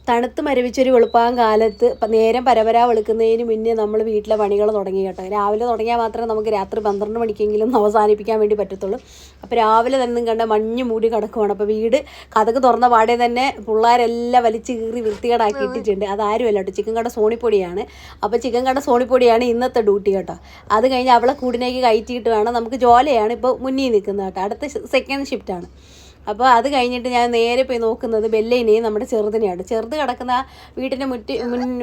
തണുത്ത് മരവിച്ചൊരു വെളുപ്പാൻ കാലത്ത് നേരം പരപരാ വെളുക്കുന്നതിന് മുന്നേ നമ്മൾ വീട്ടിലെ പണികൾ തുടങ്ങി കേട്ടോ. രാവിലെ തുടങ്ങിയാൽ മാത്രമേ നമുക്ക് രാത്രി 12 മണിക്കെങ്കിലും അവസാനിപ്പിക്കാൻ വേണ്ടി പറ്റത്തുള്ളൂ. അപ്പോൾ രാവിലെ തന്നെ കണ്ട മഞ്ഞ് മൂടി കിടക്കുവാണ്. അപ്പോൾ വീട് കതക് തുറന്ന പാടെ തന്നെ പിള്ളേരെല്ലാം വലിച്ച് കീറി വൃത്തികേടാക്കി ഇട്ടിട്ടുണ്ട്. അതാരുമല്ല കേട്ടോ, ചിക്കൻ കട സോണിപ്പൊടിയാണ്. അപ്പോൾ ചിക്കൻ കട സോണിപ്പൊടിയാണ് ഇന്നത്തെ ഡ്യൂട്ടി കേട്ടോ. അത് കഴിഞ്ഞ് അവളെ കൂടിനേക്ക് കയറ്റിയിട്ട് വേണം, നമുക്ക് ജോലിയാണ് ഇപ്പോൾ മുന്നിൽ നിൽക്കുന്നത് കേട്ടോ. അടുത്ത സെക്കൻഡ് ഷിഫ്റ്റാണ്. അപ്പോൾ അത് കഴിഞ്ഞിട്ട് ഞാൻ നേരെ പോയി നോക്കുന്നത് ബെല്ലിനെയും നമ്മുടെ ചെറുതിനെയാണ്. ചെറുത് കിടക്കുന്ന വീട്ടിൻ്റെ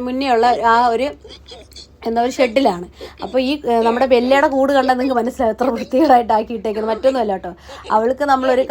മുന്നേ ഉള്ള ആ ഒരു ഒരു ഷെഡിലാണ്. അപ്പോൾ ഈ നമ്മുടെ ബെല്ലയുടെ കൂട് കണ്ടാൽ നിങ്ങൾക്ക് മനസ്സിലാവും എത്ര വൃത്തികേടായിട്ടാക്കി ഇട്ടേക്കുന്നത്. മറ്റൊന്നുമല്ല കേട്ടോ, അവൾക്ക് നമ്മളൊരു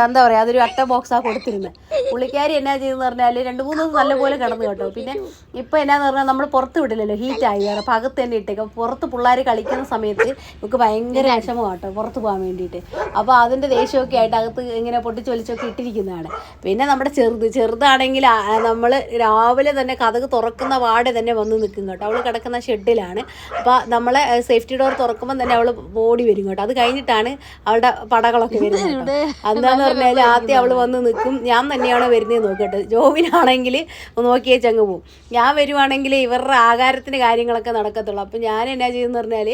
എന്താ പറയുക, അതൊരു അട്ട ബോക്സാണ് കൊടുത്തിരുന്നത്. പുള്ളിക്കാരി എന്നാ ചെയ്തെന്ന് പറഞ്ഞാൽ 2-3 ദിവസം നല്ലപോലെ കിടന്നു കേട്ടോ. പിന്നെ ഇപ്പോൾ എന്നാന്ന് പറഞ്ഞാൽ നമ്മൾ പുറത്ത് വിടില്ലല്ലോ, ഹീറ്റായി കാരണം. അപ്പോൾ അകത്ത് തന്നെ ഇട്ടേക്കും. പുറത്ത് പിള്ളേർ കളിക്കുന്ന സമയത്ത് നമുക്ക് ഭയങ്കര വിഷമം കേട്ടോ പുറത്ത് പോകാൻ വേണ്ടിയിട്ട്. അപ്പോൾ അതിൻ്റെ ദേഷ്യമൊക്കെ ആയിട്ട് അകത്ത് ഇങ്ങനെ പൊട്ടിച്ച് വലിച്ചൊക്കെ ഇട്ടിരിക്കുന്നതാണ്. പിന്നെ നമ്മുടെ ചെറുതാണെങ്കിൽ നമ്മൾ രാവിലെ തന്നെ കതക് തുറക്കുന്ന പാടെ തന്നെ വന്ന് നിൽക്കും കേട്ടോ. അവൾ കിടക്കുന്ന ഷെഡിലാണ്. അപ്പോൾ നമ്മളെ സേഫ്റ്റി ഡോർ തുറക്കുമ്പോൾ തന്നെ അവൾ ഓടി വരും കേട്ടോ. അത് കഴിഞ്ഞിട്ടാണ് അവളുടെ പടകളൊക്കെ വരുന്നത്. എന്താന്ന് പറഞ്ഞാൽ ആദ്യം അവൾ വന്ന് നിൽക്കും. ഞാൻ തന്നെയാണോ വരുന്നത് നോക്കട്ടെ. ജോബിനാണെങ്കിൽ നോക്കിയേ ചങ്ങ് പോവും. ഞാൻ വരുവാണെങ്കിൽ ഇവരുടെ ആഹാരത്തിൻ്റെ കാര്യങ്ങളൊക്കെ നടക്കത്തുള്ളൂ. അപ്പോൾ ഞാൻ എന്നാ ചെയ്യുമെന്ന് പറഞ്ഞാൽ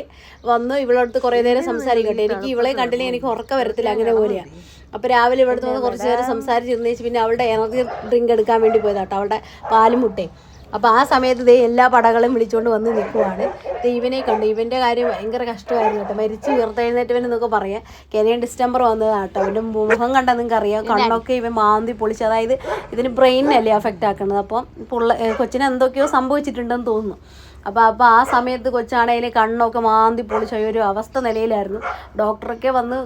വന്ന് ഇവളടുത്ത് കുറേ നേരം സംസാരിക്കട്ടെ. എനിക്ക് ഇവളെ കണ്ടില്ലെങ്കിൽ എനിക്ക് ഉറക്കം വരത്തില്ല, അങ്ങനെ പോലെയാണ്. അപ്പോൾ രാവിലെ ഇവിടുത്തെ വന്ന് കുറച്ച് നേരം സംസാരിച്ചിരുന്നേച്ച് പിന്നെ അവളുടെ എനർജി ഡ്രിങ്ക് എടുക്കാൻ വേണ്ടി പോയതാട്ടോ, അവളുടെ പാലും മുട്ടയും. അപ്പോൾ ആ സമയത്ത് എല്ലാ പടകളും വിളിച്ചുകൊണ്ട് വന്ന് നിൽക്കുവാണ്. ഇവനെ കണ്ടു. ഇവൻ്റെ കാര്യം ഭയങ്കര കഷ്ടമായിരുന്നു കേട്ടോ. മരിച്ച് ഉയർത്തെഴുന്നേറ്റവനെന്നൊക്കെ പറയാം. കെനിയൻ ഡിസ്റ്റംബർ വന്നതാട്ടോ. അവൻ്റെ മുഖം കണ്ടാൽ നിങ്ങൾക്ക് അറിയാം, കണ്ണൊക്കെ ഇവൻ മാന്തി പൊളിച്ച്, അതായത് ഇതിന് ബ്രെയിനല്ലേ അഫക്റ്റ് ആക്കുന്നത്. അപ്പം കൊച്ചിന് എന്തൊക്കെയോ സംഭവിച്ചിട്ടുണ്ടെന്ന് തോന്നുന്നു. അപ്പോൾ ആ സമയത്ത് കൊച്ചാണെങ്കിൽ കണ്ണൊക്കെ മാന്തി പൊളിച്ച ഒരു അവസ്ഥ നിലയിലായിരുന്നു. ഡോക്ടറൊക്കെ വന്ന്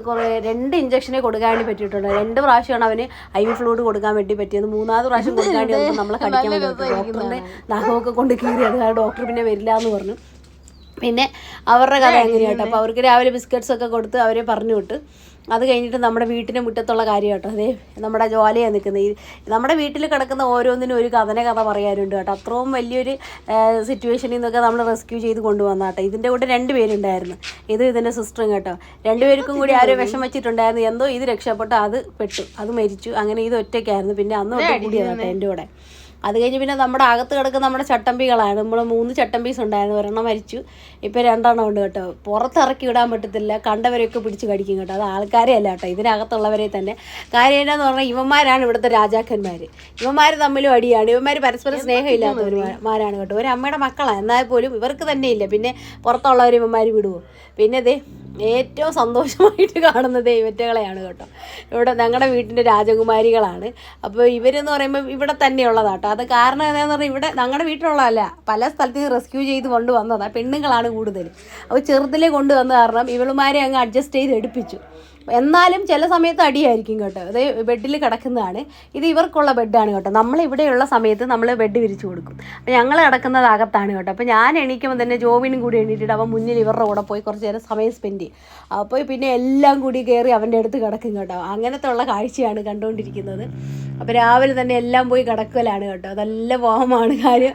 2 ഇഞ്ചക്ഷനെ കൊടുക്കാൻ വേണ്ടി പറ്റിയിട്ടുണ്ട്. 2 പ്രാവശ്യമാണ് അവന് IV ഫ്ലൂയിഡ് കൊടുക്കാൻ വേണ്ടി പറ്റിയത്. 3ാമത് പ്രാവശ്യം കൊടുക്കാണ്ടി വന്നപ്പോൾ നമ്മളെ കടിക്കാൻ വേണ്ടി ഡോക്ടറിൻ്റെ നഖമൊക്കെ കൊണ്ട് കീറി. അത് ഡോക്ടർ പിന്നെ വരില്ല എന്ന് പറഞ്ഞു. പിന്നെ അവരുടെ കഥ എങ്ങനെയാട്ടോ. അപ്പോൾ അവർക്ക് രാവിലെ ബിസ്ക്കറ്റ്സൊക്കെ കൊടുത്ത് അവരെ പറഞ്ഞു വിട്ട്. അത് കഴിഞ്ഞിട്ട് നമ്മുടെ വീട്ടിൻ്റെ മുറ്റത്തുള്ള കാര്യം കേട്ടോ. അതേ നമ്മുടെ ജോലിയാണ് നിൽക്കുന്നത്. നമ്മുടെ വീട്ടിൽ കിടക്കുന്ന ഓരോന്നിനും ഒരു കഥ പറയാനുണ്ട് കേട്ടോ. അത്രയും വലിയൊരു സിറ്റുവേഷനിൽ നിന്നൊക്കെ നമ്മൾ റെസ്ക്യൂ ചെയ്ത് കൊണ്ടുവന്ന കേട്ടോ. ഇതിൻ്റെ കൂടെ 2 പേരുണ്ടായിരുന്നു, ഇതിൻ്റെ സിസ്റ്ററും കേട്ടോ. 2 പേർക്കും കൂടി ആരോ വിഷം വെച്ചിട്ടുണ്ടായിരുന്നു. എന്തോ ഇത് രക്ഷപ്പെട്ടു, അത് പെട്ടു, അത് മരിച്ചു. അങ്ങനെ ഇത് ഒറ്റയ്ക്കായിരുന്നു. പിന്നെ അന്ന് ഒറ്റ കൂടിയാണ് കേട്ടോ എൻ്റെ കൂടെ. അത് കഴിഞ്ഞ് പിന്നെ നമ്മുടെ അകത്ത് കിടക്കുന്ന നമ്മുടെ ചട്ടമ്പികളാണ്. നമ്മൾ 3 ചട്ടമ്പീസ് ഉണ്ടായിരുന്നു. ഒരെണ്ണം മരിച്ചു, ഇപ്പോൾ 2 ഉണ്ട് കേട്ടോ. പുറത്തിറക്കി വിടാൻ പറ്റത്തില്ല, കണ്ടവരെയൊക്കെ പിടിച്ച് കടിക്കും കേട്ടോ. അത് ആൾക്കാരെ അല്ല കേട്ടോ, ഇതിനകത്തുള്ളവരെ തന്നെ. കാര്യം എന്നാന്ന് പറഞ്ഞാൽ ഇവന്മാരാണ് ഇവിടുത്തെ രാജാക്കന്മാർ. ഇവന്മാർ തമ്മിലും അടിയാണ്. ഇവന്മാർ പരസ്പരം സ്നേഹമില്ലാത്തവന്മാരാണ് കേട്ടോ. ഒരു അമ്മയുടെ മക്കളാണ്, എന്നാൽ പോലും ഇവർക്ക് തന്നെ ഇല്ല. പിന്നെ പുറത്തുള്ളവർ ഇവന്മാർ വിടുവോ? പിന്നെ ഏറ്റവും സന്തോഷമായിട്ട് കാണുന്നത് ഇവറ്റകളെയാണ് കേട്ടോ. ഇവിടെ ഞങ്ങളുടെ വീട്ടിൻ്റെ രാജകുമാരികളാണ്. അപ്പോൾ ഇവരെന്ന് പറയുമ്പോൾ ഇവിടെ തന്നെയുള്ളതാട്ടോ. അത് കാരണം എന്താണെന്ന് പറഞ്ഞാൽ ഇവിടെ ഞങ്ങളുടെ വീട്ടിലുള്ളതല്ല, പല സ്ഥലത്ത് നിന്ന് റെസ്ക്യൂ ചെയ്ത് കൊണ്ടുവന്നതാണ്. പെണ്ണുങ്ങളാണ് കൂടുതൽ. അപ്പോൾ ചെറുതിലേ കൊണ്ടുവന്ന കാരണം ഇവളുമാരെ അങ്ങ് അഡ്ജസ്റ്റ് ചെയ്ത് എടുപ്പിച്ചു. എന്നാലും ചില സമയത്ത് അടിയായിരിക്കും കേട്ടോ. അത് ബെഡിൽ കിടക്കുന്നതാണ്. ഇത് ഇവർക്കുള്ള ബെഡാണ് കേട്ടോ. നമ്മളിവിടെയുള്ള സമയത്ത് നമ്മൾ ബെഡ് വിരിച്ചു കൊടുക്കും. അപ്പോൾ ഞങ്ങൾ കിടക്കുന്നത് അകത്താണ് കേട്ടോ. അപ്പോൾ ഞാൻ എണീക്കുമ്പോൾ തന്നെ ജോബിനും കൂടി എണീറ്റിട്ട് അവൻ മുന്നിൽ ഇവരുടെ കൂടെ പോയി കുറച്ച് നേരം സമയം സ്പെൻഡ് ചെയ്യും. അപ്പോൾ പിന്നെ എല്ലാം കൂടി കയറി അവൻ്റെ അടുത്ത് കിടക്കും കേട്ടോ. അങ്ങനത്തെ ഉള്ള കാഴ്ചയാണ് കണ്ടുകൊണ്ടിരിക്കുന്നത്. അപ്പോൾ രാവിലെ തന്നെ എല്ലാം പോയി കിടക്കലാണ് കേട്ടോ. നല്ല പോഹമാണ് കാര്യം.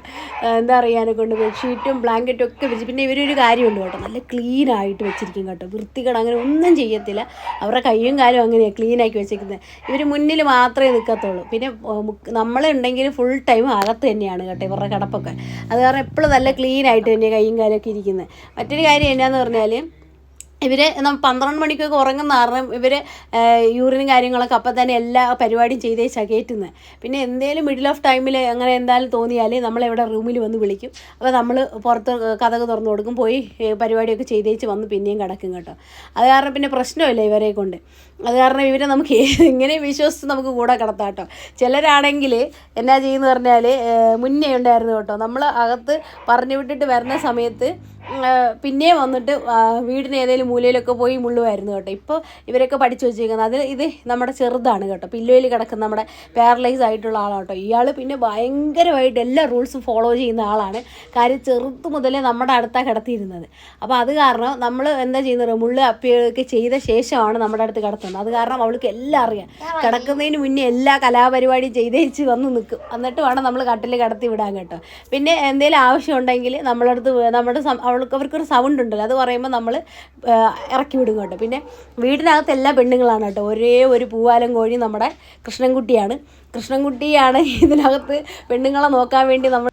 എന്താ അറിയാനെ കൊണ്ട് ബെഡ്ഷീറ്റും ബ്ലാങ്കറ്റും ഒക്കെ വെച്ച്. പിന്നെ ഇവരൊരു കാര്യമുണ്ട് കേട്ടോ, നല്ല ക്ലീനായിട്ട് വെച്ചിരിക്കും കേട്ടോ. വൃത്തികേട് അങ്ങനെ ഒന്നും ചെയ്യത്തില്ല. അവരുടെ കയ്യും കാലും അങ്ങനെയാണ് ക്ലീനാക്കി വെച്ചിരിക്കുന്നത്. ഇവർ മുന്നിൽ മാത്രമേ നിൽക്കത്തുള്ളൂ. പിന്നെ നമ്മളുണ്ടെങ്കിൽ ഫുൾ ടൈം അകത്ത് തന്നെയാണ് കേട്ടോ ഇവരുടെ കിടപ്പൊക്കെ. അത് കാരണം എപ്പോഴും നല്ല ക്ലീനായിട്ട് തന്നെ കയ്യും കാലമൊക്കെ ഇരിക്കുന്നത്. മറ്റൊരു കാര്യം എന്നാന്ന് പറഞ്ഞാൽ ഇവർ 12 മണിക്കൊക്കെ ഉറങ്ങുന്ന കാരണം ഇവർ യൂറിനും കാര്യങ്ങളൊക്കെ അപ്പം തന്നെ എല്ലാ പരിപാടിയും ചെയ്തേച്ചാണ് കയറ്റുന്നത്. പിന്നെ എന്തെങ്കിലും മിഡിൽ ഓഫ് ടൈമിൽ അങ്ങനെ എന്തായാലും തോന്നിയാൽ നമ്മളിവിടെ റൂമിൽ വന്ന് വിളിക്കും. അപ്പോൾ നമ്മൾ പുറത്ത് കതക് തുറന്നു കൊടുക്കും, പോയി പരിപാടിയൊക്കെ ചെയ്തേച്ച് വന്ന് പിന്നെയും കിടക്കും കേട്ടോ. അത് കാരണം പിന്നെ പ്രശ്നമില്ല ഇവരെ കൊണ്ട്. അത് കാരണം ഇവരെ നമുക്ക് ഇങ്ങനെ വിശ്വസിച്ച് നമുക്ക് കൂടെ കിടത്താം കേട്ടോ. ചിലരാണെങ്കിൽ എന്നാ ചെയ്യുമെന്ന് പറഞ്ഞാൽ മുന്നേ ഉണ്ടായിരുന്നു കേട്ടോ. നമ്മൾ അകത്ത് പറഞ്ഞു വിട്ടിട്ട് വരുന്ന സമയത്ത് പിന്നെയും വന്നിട്ട് വീടിന് ഏതെങ്കിലും മൂലയിലൊക്കെ പോയി മുള്ളുമായിരുന്നു കേട്ടോ. ഇപ്പോൾ ഇവരൊക്കെ പഠിച്ചു വെച്ചേക്കുന്നത് ഇത് നമ്മുടെ ചെറുതാണ് കേട്ടോ. പില്ലോയിൽ കിടക്കുന്ന നമ്മുടെ പാരലൈസ് ആയിട്ടുള്ള ആളാണ് കേട്ടോ. ഇയാൾ പിന്നെ ഭയങ്കരമായിട്ട് എല്ലാ റൂൾസും ഫോളോ ചെയ്യുന്ന ആളാണ്. കാര്യം ചെറുത്ത് മുതലേ നമ്മുടെ അടുത്താണ് കിടത്തിയിരുന്നത്. അപ്പോൾ അത് കാരണം നമ്മൾ എന്താ ചെയ്യുന്നത്, മുള്ള് അപ്പിയൊക്കെ ചെയ്ത ശേഷമാണ് നമ്മുടെ അടുത്ത് കിടത്തുന്നത്. അത് കാരണം അവൾക്ക് എല്ലാം അറിയാം. കിടക്കുന്നതിന് മുന്നേ എല്ലാ കലാപരിപാടിയും ചെയ്തേച്ച് വന്ന് നിൽക്കും. എന്നിട്ട് വേണം നമ്മൾ കട്ടിൽ കിടത്തി വിടാൻ കേട്ടോ. പിന്നെ എന്തെങ്കിലും ആവശ്യമുണ്ടെങ്കിൽ നമ്മളടുത്ത് നമ്മുടെ അവർക്കൊരു സൗണ്ട് ഉണ്ടല്ലോ, അത് പറയുമ്പോൾ നമ്മൾ ഇറക്കി വിടും കേട്ടോ. പിന്നെ വീടിനകത്ത് എല്ലാ പെണ്ണുങ്ങളാണ് കേട്ടോ. ഒരേ ഒരു പൂവാലൻ കോഴി നമ്മുടെ കൃഷ്ണൻകുട്ടിയാണ്. കൃഷ്ണൻകുട്ടിയാണ് ഇതിനകത്ത് പെണ്ണുങ്ങളെ നോക്കാൻ വേണ്ടി നമ്മൾ